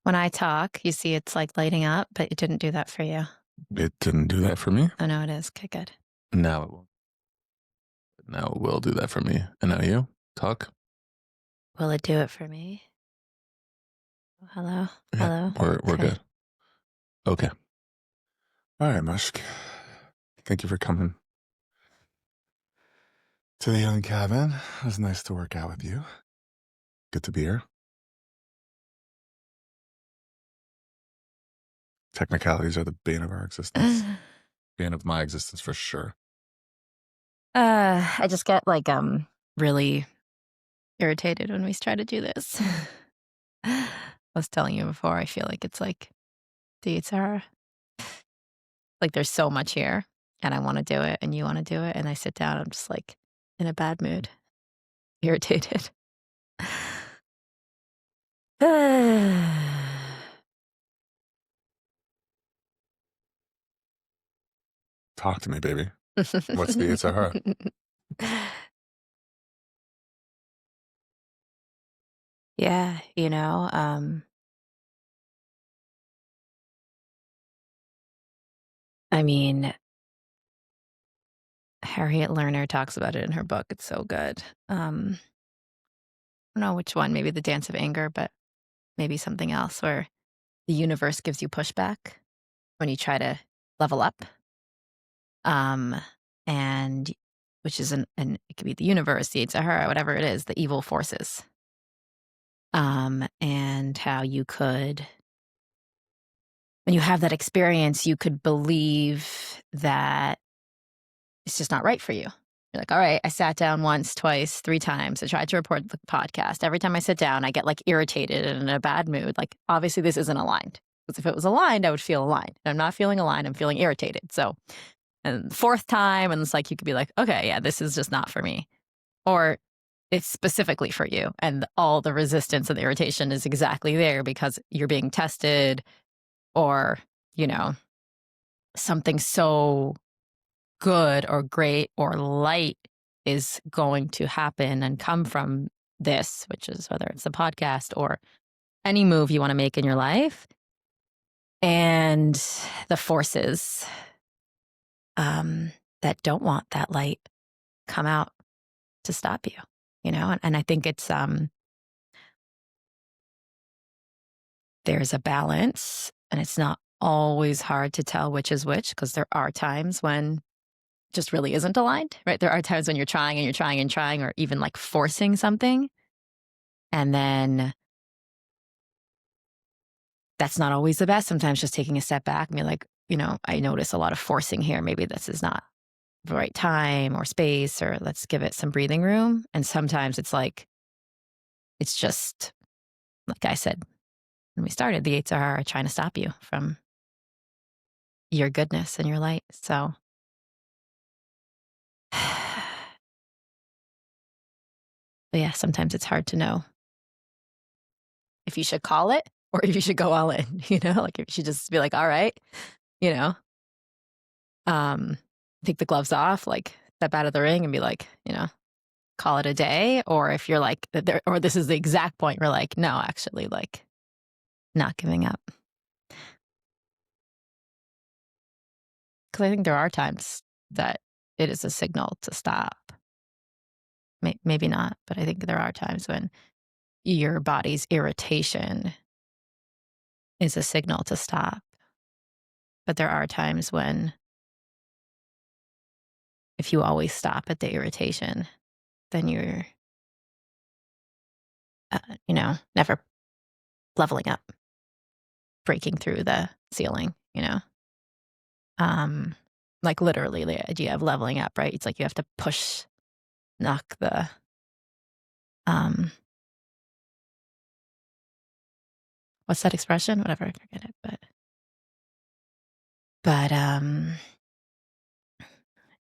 When I talk, you see it's like lighting up, but it didn't do that for you. It didn't do that for me. Oh, no, it is. Okay, good. Now it will. Now it will do that for me. And now you talk. Will it do it for me? Oh, hello? Yeah, Hello? we're Okay. good. Okay. All right, Mushk. Thank you for coming to the young cabin. It was nice to work out with you. Good to be here. Technicalities are the bane of our existence. Bane of my existence for sure. I just get like really irritated when we try to do this. I was telling you before, I feel like it's like dates are like there's so much here and I want to do it and you want to do it. And I sit down, I'm just like in a bad mood, irritated. Talk to me, baby. What's the it's a her? Yeah, I mean, Harriet Lerner talks about it in her book. It's so good. I don't know which one, maybe The Dance of Anger, but maybe something else where the universe gives you pushback when you try to level up. Um, and which is an it could be the universe, the Sahara, whatever it is, the evil forces. And how you could, when you have that experience, you could believe that it's just not right for you. You're like, all right, I sat down once, twice, 3 times. I tried to record the podcast. Every time I sit down, I get like irritated and in a bad mood. Like, obviously, this isn't aligned. Because if it was aligned, I would feel aligned. And I'm not feeling aligned. I'm feeling irritated. So, and the 4th time, and it's like, you could be like, okay, yeah, this is just not for me. Or it's specifically for you. And all the resistance and the irritation is exactly there because you're being tested or, something so good or great or light is going to happen and come from this, which is whether it's a podcast or any move you want to make in your life. And the forces that don't want that light come out to stop you, and I think it's there's a balance, and it's not always hard to tell which is which because there are times when just really isn't aligned, right? There are times when you're trying and you're trying and trying, or even like forcing something. And then that's not always the best. Sometimes just taking a step back and be like, I notice a lot of forcing here. Maybe this is not the right time or space, or let's give it some breathing room. And sometimes it's like, it's just, like I said when we started, the eights are trying to stop you from your goodness and your light. So, but yeah, sometimes it's hard to know if you should call it or if you should go all in, like if you should just be like, all right, you know, take the gloves off, like step out of the ring and be like, call it a day. Or if you're like, or this is the exact point where like, no, actually, like not giving up. Because I think there are times that it is a signal to stop. Maybe not, but I think there are times when your body's irritation is a signal to stop. But there are times when if you always stop at the irritation, then you're, never leveling up, breaking through the ceiling, like literally the idea of leveling up, right? It's like you have to knock the, what's that expression? Whatever, I forget it, but,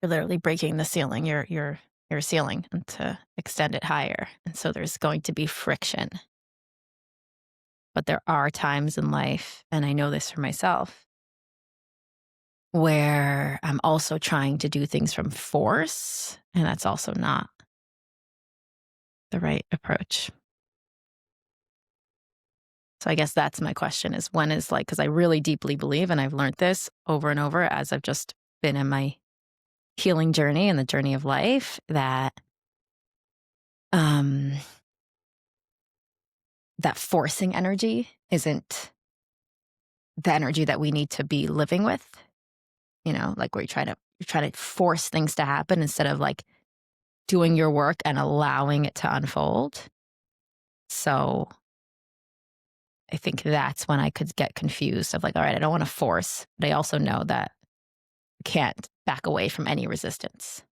you're literally breaking the ceiling, your ceiling, and to extend it higher. And so there's going to be friction. But there are times in life, and I know this for myself, where I'm also trying to do things from force, and that's also not the right approach. So I guess that's my question is when is like, because I really deeply believe, and I've learned this over and over as I've just been in my healing journey and the journey of life, that um that forcing energy isn't the energy that we need to be living with, like where you try to force things to happen instead of like doing your work and allowing it to unfold. So I think that's when I could get confused of like, all right, I don't want to force, but I also know that I can't back away from any resistance.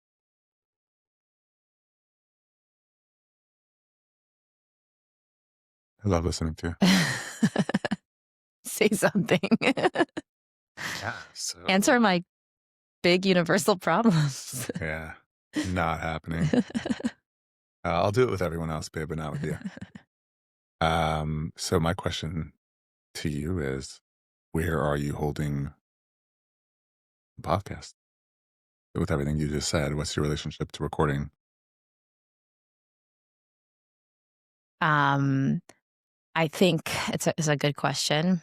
I love listening to you. Say something. Yeah. So Answer my big universal problems. yeah, not happening. I'll do it with everyone else, babe, but not with you. So my question to you is, where are you holding the podcast? With everything you just said, what's your relationship to recording? um, I think it's a good question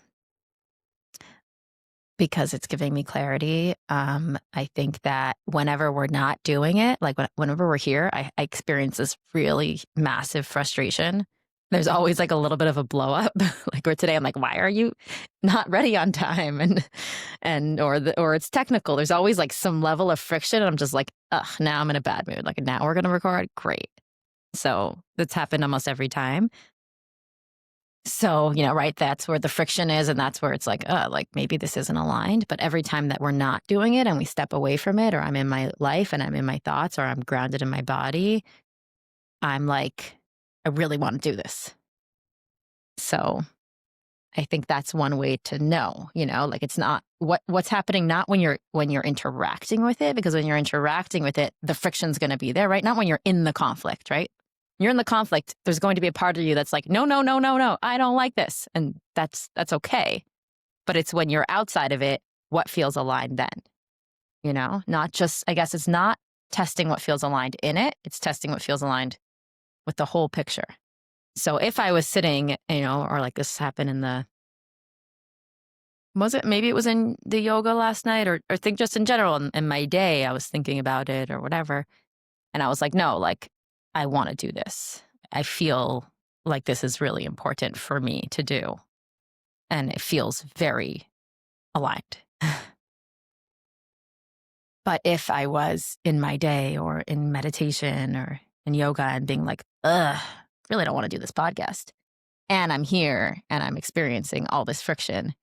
because it's giving me clarity. I think that whenever we're not doing it, like whenever we're here, I experience this really massive frustration. There's always like a little bit of a blow up. Like where today I'm like, why are you not ready on time? Or it's technical. There's always like some level of friction. And I'm just like, ugh, now I'm in a bad mood. Like now we're gonna record. Great. So that's happened almost every time. So, right, that's where the friction is, and that's where it's like maybe this isn't aligned. But every time that we're not doing it and we step away from it, or I'm in my life and I'm in my thoughts, or I'm grounded in my body, I'm like, I really want to do this. So I think that's one way to know, like it's not what's happening, not when you're interacting with it, because when you're interacting with it, the friction's gonna be there, right? Not when you're in the conflict, right? You're in the conflict, there's going to be a part of you that's like, no, no, no, no, no, I don't like this. And that's okay. But it's when you're outside of it, what feels aligned then, Not just, I guess it's not testing what feels aligned in it, it's testing what feels aligned with the whole picture. So if I was sitting, or like this happened maybe it was in the yoga last night, or think just in general in my day, I was thinking about it or whatever. And I was like, no, like, I want to do this. I feel like this is really important for me to do. And it feels very aligned. But if I was in my day or in meditation or in yoga and being like, ugh, really don't want to do this podcast, and I'm here and I'm experiencing all this friction,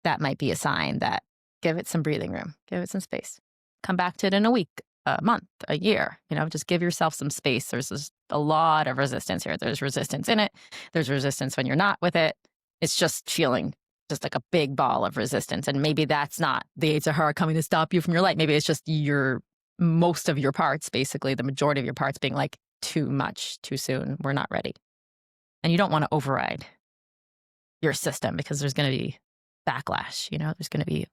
that might be a sign that give it some breathing room, give it some space. Come back to it in a week, a month, a year, just give yourself some space. There's just a lot of resistance here. There's resistance in it. There's resistance when you're not with it. It's just feeling just like a big ball of resistance. And maybe that's not the Aids of Horror coming to stop you from your light. Maybe it's just most of your parts, basically the majority of your parts being like, too much, too soon. We're not ready. And you don't want to override your system because there's going to be backlash. There's going to be,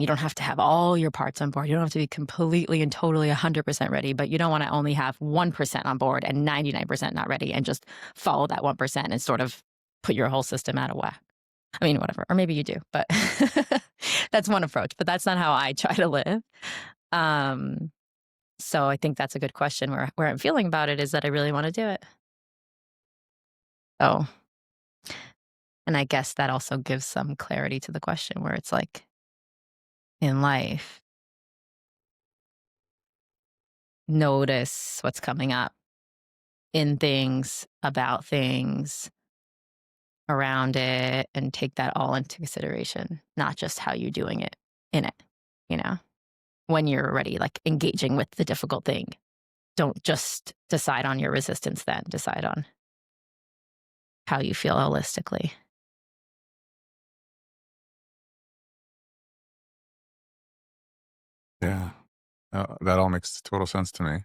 you don't have to have all your parts on board. You don't have to be completely and totally 100% ready, but you don't want to only have 1% on board and 99% not ready and just follow that 1% and sort of put your whole system out of whack. I mean, whatever, or maybe you do, but that's one approach, but that's not how I try to live. So I think that's a good question where I'm feeling about it is that I really want to do it. Oh, and I guess that also gives some clarity to the question where it's like in life, notice what's coming up in things, about things, around it, and take that all into consideration, not just how you're doing it in it, you know, when you're already like engaging with the difficult thing. Don't just decide on your resistance then, decide on how you feel holistically. Yeah, that all makes total sense to me.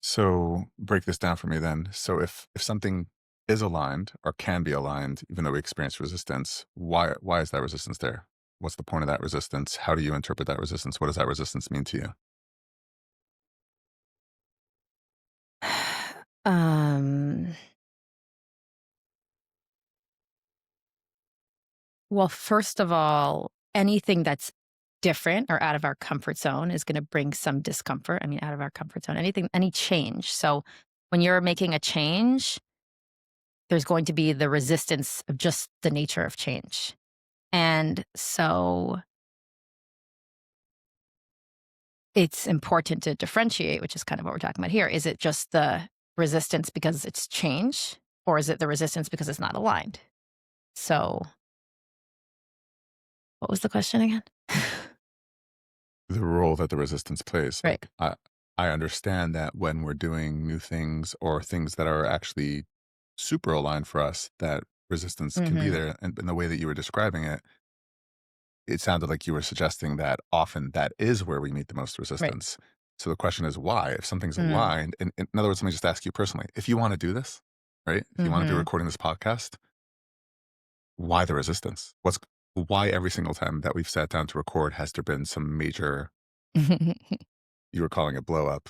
So break this down for me then. So if something is aligned or can be aligned, even though we experience resistance, why is that resistance there? What's the point of that resistance? How do you interpret that resistance? What does that resistance mean to you? Um, Well, first of all, anything that's different or out of our comfort zone is gonna bring some discomfort. I mean, out of our comfort zone, any change. So when you're making a change, there's going to be the resistance of just the nature of change. And so it's important to differentiate, which is kind of what we're talking about here. Is it just the resistance because it's change, or is it the resistance because it's not aligned? So, what was the question again? The role that the resistance plays. Right. Like, I understand that when we're doing new things or things that are actually super aligned for us, that resistance can be Mhm. there. And in the way that you were describing it, it sounded like you were suggesting that often that is where we meet the most Right. resistance. So the question is why? If something's Mm. aligned, in other words, let me just ask you personally, if you want to do this, right? If you want to be Mhm. recording this podcast, why the resistance? Why every single time that we've sat down to record has there been some major, you were calling it blow up,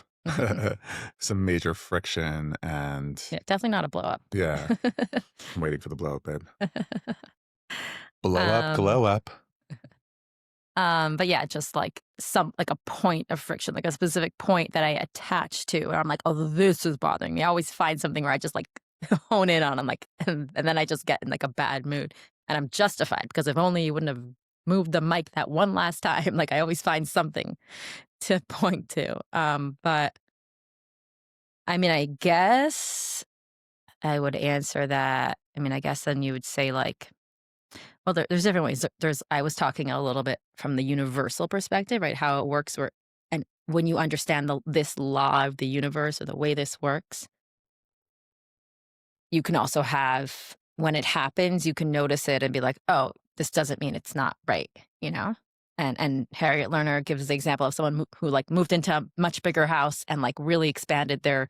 some major friction and Yeah, definitely not a blow up. yeah, I'm waiting for the blow up, babe. Blow up, Um, glow up. but yeah, just like like a point of friction, like a specific point that I attach to, where I'm like, oh, this is bothering me. I always find something where I just like hone in on. I'm like, and then I just get in like a bad mood, and I'm justified because if only you wouldn't have moved the mic that one last time. Like I always find something to point to. But I mean, I guess I would answer that. I mean, I guess then you would say like, well, there's different ways. There's I was talking a little bit from the universal perspective, right? How it works, where and when you understand this law of the universe or the way this works, you can also have when it happens, you can notice it and be like, oh, this doesn't mean it's not right, you know. And Harriet Lerner gives the example of someone who like moved into a much bigger house and like really expanded their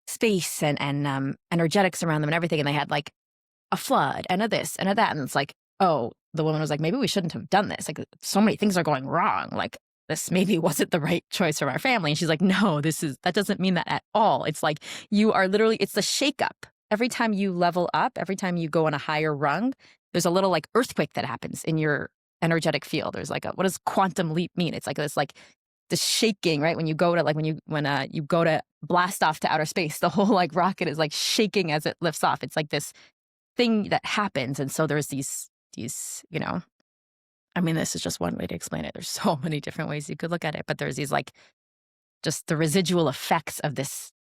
space and energetics around them and everything, and they had like a flood and a this and a that. And it's like, oh, the woman was like, maybe we shouldn't have done this. Like, so many things are going wrong. Like, this maybe wasn't the right choice for our family. And she's like, no, that doesn't mean that at all. It's like you are literally, it's the shakeup. Every time you level up, every time you go on a higher rung, there's a little like earthquake that happens in your energetic field. There's like what does quantum leap mean? It's like this the shaking, right? When you go to like when you go to blast off to outer space, the whole like rocket is like shaking as it lifts off. It's like this thing that happens, and so there's these, I mean, this is just one way to explain it. There's so many different ways you could look at it, but there's these like just the residual effects of this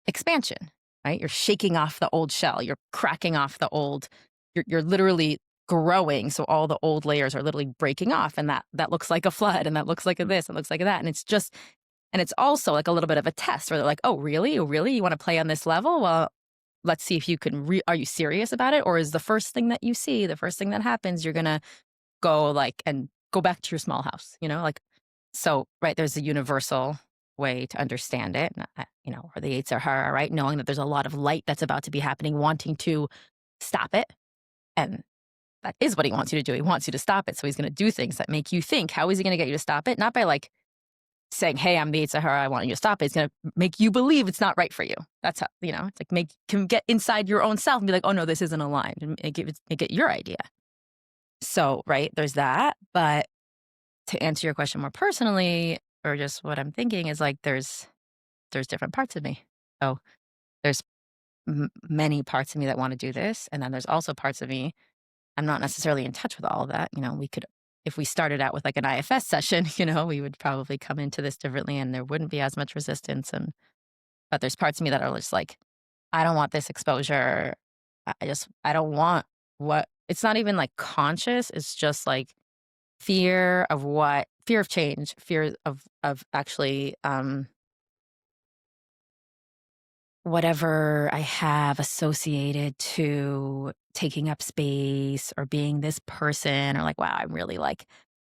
expansion, right? You're shaking off the old shell, you're cracking off the old, you're literally growing, so all the old layers are literally breaking off, and that looks like a flood, and that looks like a this, and looks like a that, and it's also like a little bit of a test where they're like, oh really, oh really, you want to play on this level? Well, let's see if you can are you serious about it, or is the first thing that you see, the first thing that happens, you're gonna go like and go back to your small house, like so, right, there's a universal way to understand it, or the Eights are her, right, knowing that there's a lot of light that's about to be happening, wanting to stop it, and that is what he wants you to do. He wants you to stop it, so he's gonna do things that make you think. How is he gonna get you to stop it? Not by like saying, "Hey, I'm the Sahara. I want you to stop it." It's gonna make you believe it's not right for you. That's how it's like can get inside your own self and be like, "Oh no, this isn't aligned," and make it your idea. So right, there's that. But to answer your question more personally, or just what I'm thinking is like, there's different parts of me. So there's many parts of me that want to do this, and then there's also parts of me I'm not necessarily in touch with all of that. We could, if we started out with like an IFS session, we would probably come into this differently and there wouldn't be as much resistance. But there's parts of me that are just like, I don't want this exposure. I don't want it's not even like conscious. It's just like fear of change, fear of actually, whatever I have associated to taking up space or being this person, or like, wow, I'm really like,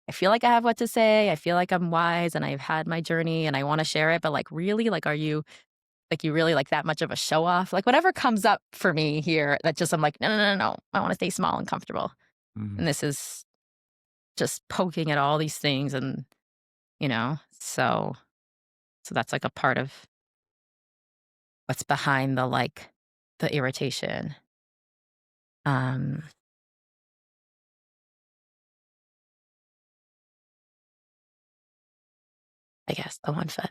I feel like I have what to say. I feel like I'm wise and I've had my journey and I want to share it. But like, really, like, are you like, you really like that much of a show off? Like, whatever comes up for me here, that just, I'm like, no, no, no, no. I want to stay small and comfortable. Mhm. And this is just poking at all these things. And, so that's like a part of what's behind the irritation. Um, I guess, the 1 foot.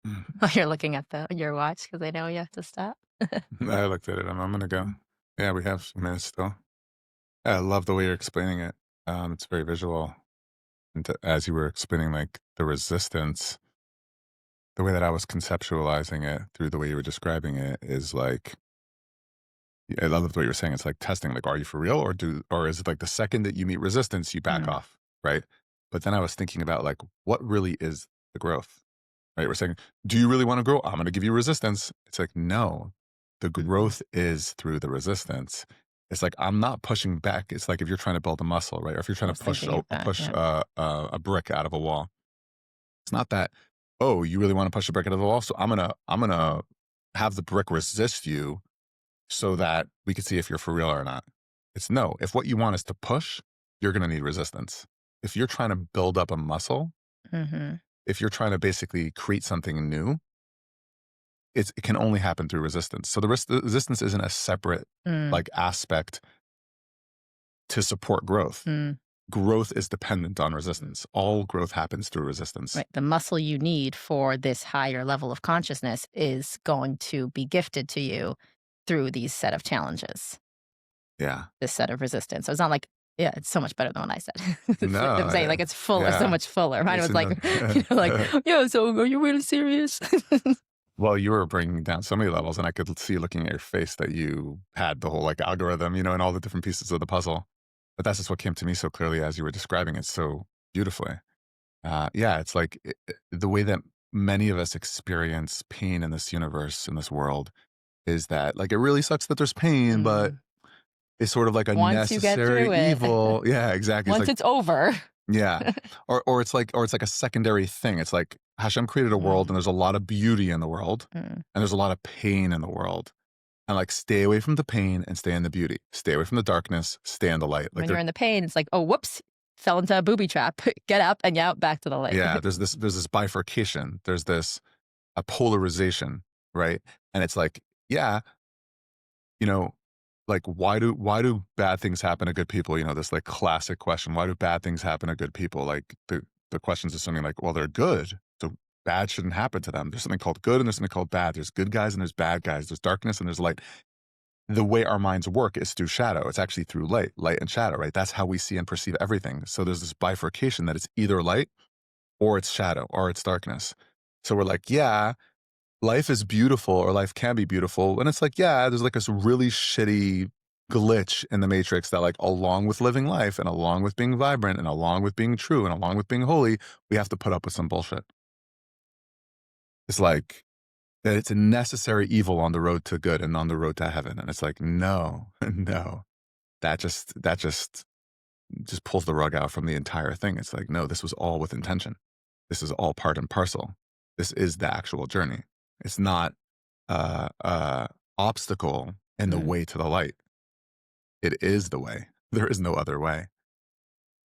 Mm. Oh, you're looking at your watch because I know you have to stop. I looked at it. I'm gonna go. Yeah, we have some minutes still. Yeah, I love the way you're explaining it. It's very visual. And as you were explaining, like the resistance, the way that I was conceptualizing it through the way you were describing it is like, I love the way you were saying it's like testing. Like, are you for real, or is it like the second that you meet resistance, you back Mm, off, right? But then I was thinking about like, what really is the growth, right? We're saying, do you really want to grow? I'm going to give you resistance. It's like, no, the mhm. growth is through the resistance. It's like I'm not pushing back. It's like if you're trying to build a muscle, right? Or if you're I trying to was push thinking of that, push yeah. a brick out of a wall. It's not that, oh, you really want to push a brick out of the wall, so I'm gonna have the brick resist you so that we can see if you're for real or not. It's no. If what you want is to push, you're gonna need resistance. If you're trying to build up a muscle, Mhm. if you're trying to basically create something new, it can only happen through resistance. So the resistance isn't a separate Mm, like aspect to support growth. mm. Growth is dependent on resistance. All growth happens through resistance. Right, the muscle you need for this higher level of consciousness is going to be gifted to you through these set of challenges, Yeah. this set of resistance. So it's not like, yeah, it's so much better than what I said. I'm No. saying like it's full, it's so Yeah. much fuller. Mine It's was in like, like, the yeah. So are you really serious? Well, you were bringing down so many levels, and I could see looking at your face that you had the whole, like, algorithm, and all the different pieces of the puzzle. But that's just what came to me so clearly as you were describing it so beautifully. Yeah, it's like the way that many of us experience pain in this universe, in this world, is that, like, it really sucks that there's pain, but Mm. it's sort of like a Once you get necessary through it, evil. Yeah, exactly. It's once like, it's over. yeah. Or it's like a secondary thing. It's like Hashem created a world Mm, and there's a lot of beauty in the world mm. and there's a lot of pain in the world. And like stay away from the pain and stay in the beauty. Stay away from the darkness, stay in the light. Like When you're there in the pain, it's like, oh, whoops, fell into a booby trap. Get up and yeah, back to the light. yeah, there's this bifurcation. There's this a polarization, right? And it's like, yeah, you know, like why do bad things happen to good people? This like classic question. Why do bad things happen to good people? Like the question's assuming like, well, they're good. So bad shouldn't happen to them. There's something called good and there's something called bad. There's good guys and there's bad guys. There's darkness and there's light. The way our minds work is through shadow. It's actually through light and shadow, right? That's how we see and perceive everything. So there's this bifurcation that it's either light or it's shadow or it's darkness. So we're like, yeah, life is beautiful or life can be beautiful. And it's like, yeah, there's like this really shitty glitch in the matrix that like along with living life and along with being vibrant and along with being true and along with being holy, we have to put up with some bullshit. It's like that it's a necessary evil on the road to good and on the road to heaven. And it's like, no, no. That just pulls the rug out from the entire thing. It's like, no, this was all with intention. This is all part and parcel. This is the actual journey. It's not obstacle in the Mm, way to the light. It is the way. There is no other way.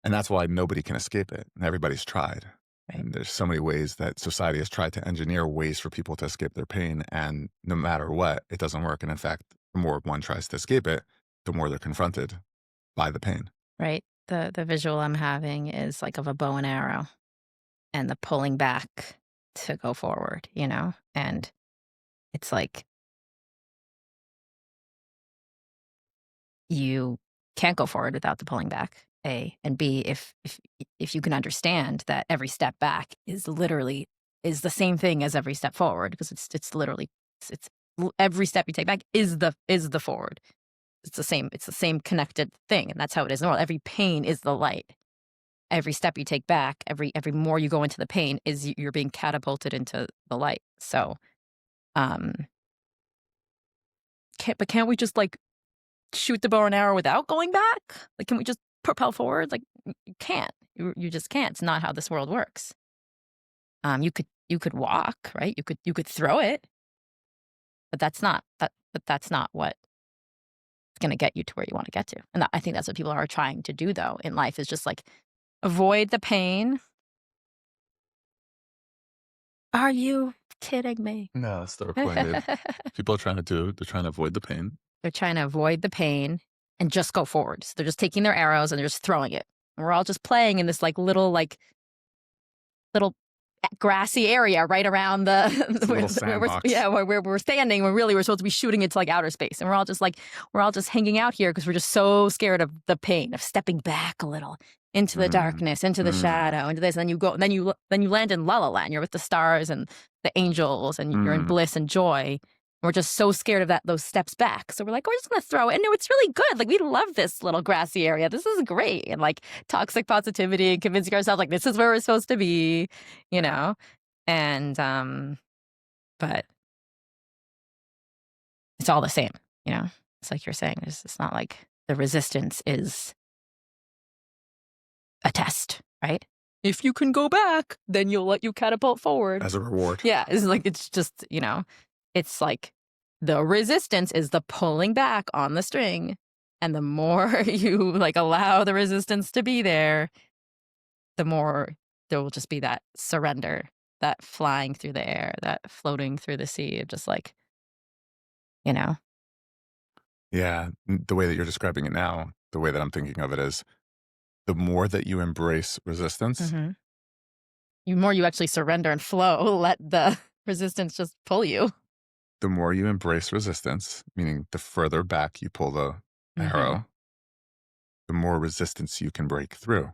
And that's why nobody can escape it. And everybody's tried. right, And there's so many ways that society has tried to engineer ways for people to escape their pain. And no matter what, it doesn't work. And in fact, the more one tries to escape it, the more they're confronted by the pain. right. The visual I'm having is like of a bow and arrow and the pulling back to go forward, And it's like you can't go forward without the pulling back. A and B, if you can understand that every step back is the same thing as every step forward because it's literally every step you take back is the forward. It's the same connected thing, and that's how it is in the world. Every pain is the light. Every step you take back, every more you go into the pain is you're being catapulted into the light. So, um, can't we just like shoot the bow and arrow without going back? Like, can we just propel forward? Like, you can't. You just can't. It's not how this world works. You could walk, right? You could throw it, but that's not what's going to get you to where you want to get to. And I think that's what people are trying to do, though, in life is just like avoid the pain. Are you kidding me? No, that's the point. They're People are trying to do, they're trying to avoid the pain. trying to avoid the pain and just go forward. So they're just taking their arrows and they're just throwing it. And we're all just playing in this like little grassy area right around the It's a little sandbox. where we're standing, when really we're supposed to be shooting it to like outer space, and we're all just hanging out here because we're just so scared of the pain of stepping back a little into the Mm, darkness, into the mm, shadow, into this, and then you go, then you land in La La Land. You're with the stars and the angels, and you're in mm. bliss and joy. We're just so scared of those steps back. So we're like, we're just gonna throw it. And no, it's really good. Like, we love this little grassy area. This is great. And like toxic positivity and convincing ourselves like this is where we're supposed to be, you know? And but it's all the same, you know? It's like you're saying, it's not like the resistance is a test, right? If you can go back, then you'll let you catapult forward. As a reward. Yeah, it's like, it's just, it's like the resistance is the pulling back on the string. And the more you like allow the resistance to be there, the more there will just be that surrender, that flying through the air, that floating through the sea of just like, you know? Yeah. The way that you're describing it now, the way that I'm thinking of it is the more that you embrace resistance, Mm-hmm. The more you actually surrender and flow, let the resistance just pull you. the more you embrace resistance, meaning the further back you pull the Mm-hmm. arrow, the more resistance you can break through.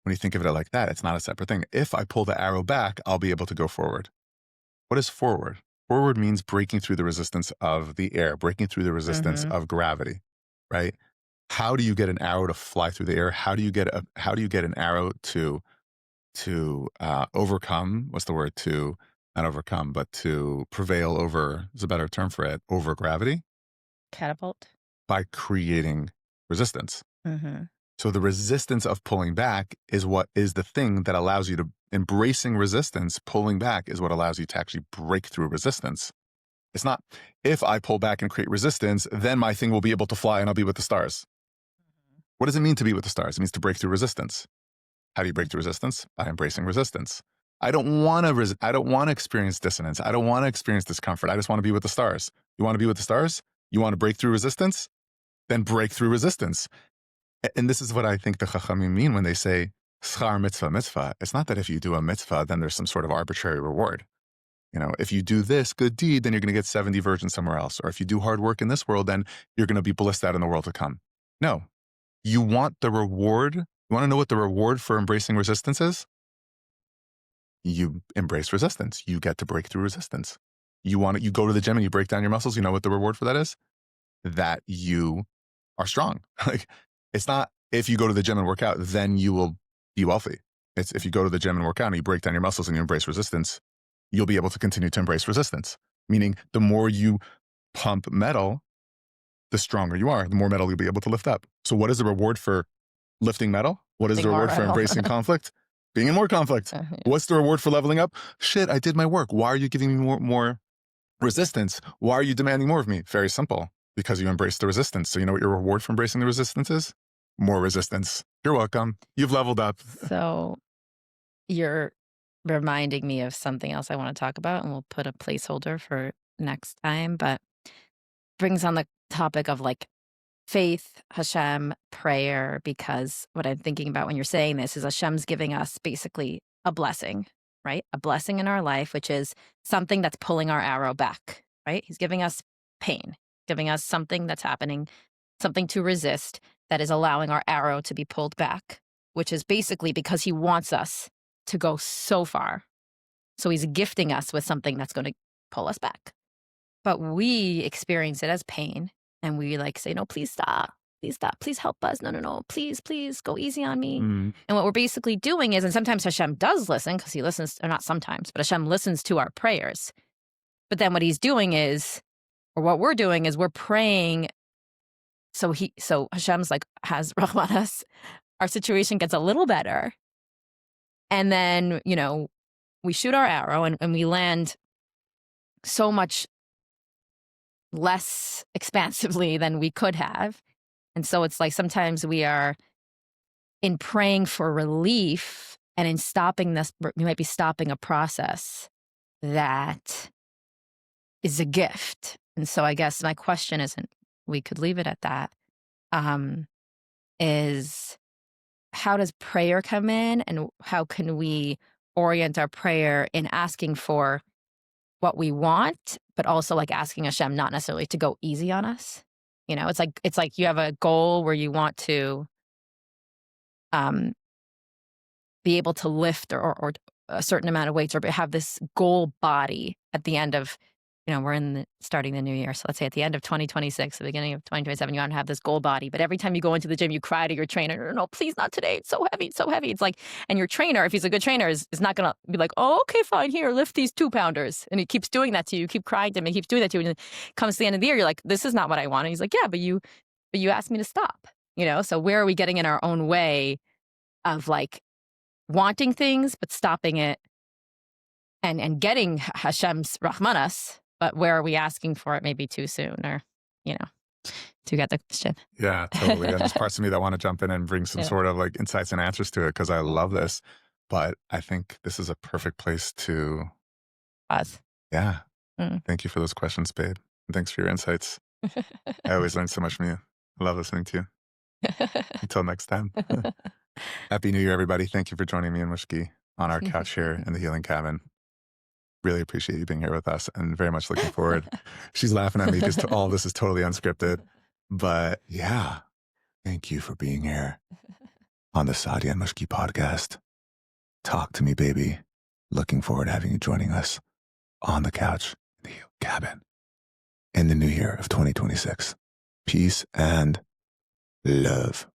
When you think of it like that, it's not a separate thing. If I pull the arrow back, I'll be able to go forward. What is forward? Forward means breaking through the resistance of the air, breaking through the resistance Mm-hmm. of gravity, right? How do you get an arrow to fly through the air? How do you get an arrow to overcome? What's the word? To not overcome, but to prevail over, is a better term for it, over gravity? Catapult. By creating resistance. Mm-hmm. So the resistance of pulling back is what is the thing that allows you to, embracing resistance, pulling back is what allows you to actually break through resistance. It's not, if I pull back and create resistance, then my thing will be able to fly and I'll be with the stars. What does it mean to be with the stars? It means to break through resistance. How do you break through resistance? By embracing resistance. I don't want to experience dissonance. I don't want to experience discomfort. I just want to be with the stars. You want to be with the stars? You want to break through resistance? Then break through resistance. And this is what I think the Chachamim mean when they say, schar mitzvah, mitzvah. It's not that if you do a mitzvah, then there's some sort of arbitrary reward. If you do this good deed, then you're going to get 70 virgins somewhere else. Or if you do hard work in this world, then you're going to be blissed out in the world to come. No. You want the reward. You want to know what the reward for embracing resistance is? You embrace resistance. You get to break through resistance. You go to the gym and you break down your muscles. You know what the reward for that is? That you are strong. Like, it's not if you go to the gym and work out, then you will be wealthy. It's if you go to the gym and work out and you break down your muscles and you embrace resistance, you'll be able to continue to embrace resistance. Meaning the more you pump metal, the stronger you are, the more metal you'll be able to lift up. So what is the reward for lifting metal? What is Being the more reward for metal. embracing conflict? Being in more conflict. Yeah. What's the reward for leveling up? Shit, I did my work. Why are you giving me more resistance? Why are you demanding more of me? Very simple. Because you embrace the resistance. So you know what your reward for embracing the resistance is? More resistance. You're welcome. You've leveled up. So you're reminding me of something else I want to talk about, and we'll put a placeholder for next time, but brings on the topic of like faith, Hashem, prayer, because what I'm thinking about when you're saying this is Hashem's giving us basically a blessing, right? A blessing in our life, which is something that's pulling our arrow back, right? He's giving us pain, giving us something that's happening, something to resist that is allowing our arrow to be pulled back, which is basically because he wants us to go so far. So he's gifting us with something that's going to pull us back. But we experience it as pain, and we like say, no, please stop. Please stop. Please help us. No. Please go easy on me. Mm. And what we're basically doing is, and sometimes Hashem does listen because he listens, or not sometimes, but Hashem listens to our prayers. But then what he's doing is, or what we're doing is we're praying. So Hashem's like, has Rahmanas, our situation gets a little better. And then, we shoot our arrow and we land so much less expansively than we could have. And so it's like sometimes we are in praying for relief and in stopping this, we might be stopping a process that is a gift. And so I guess my question isn't, we could leave it at that, is how does prayer come in, and how can we orient our prayer in asking for what we want, but also like asking Hashem not necessarily to go easy on us. You know, it's like you have a goal where you want to um, be able to lift or a certain amount of weights or have this goal body at the end of, we're starting the new year. So let's say at the end of 2026, the beginning of 2027, you want to have this goal body. But every time you go into the gym, you cry to your trainer, no, please not today. It's so heavy. It's so heavy. It's like, and your trainer, if he's a good trainer, is not going to be like, oh, okay, fine, here, lift these 2-pounders. And he keeps doing that to you. You keep crying to him. He keeps doing that to you. And it comes to the end of the year, you're like, this is not what I want. And he's like, yeah, but you asked me to stop, So where are we getting in our own way of like wanting things, but stopping it and getting Hashem's Rahmanas, but where are we asking for it maybe too soon or, to get the question? Yeah, totally. And there's parts of me that want to jump in and bring some Yeah. sort of like insights and answers to it because I love this. But I think this is a perfect place to, Pause. yeah. Mm. Thank you for those questions, babe. And thanks for your insights. I always learn so much from you. I love listening to you. Until next time. Happy New Year, everybody. Thank you for joining me and Mushki on our couch here in the Healing Cabin. Really appreciate you being here with us and very much looking forward. She's laughing at me because all this is totally unscripted. But yeah, thank you for being here on the Sadia and Mushki podcast. Talk to me, baby. Looking forward to having you joining us on the couch in the Healing Cabin in the new year of 2026. Peace and love.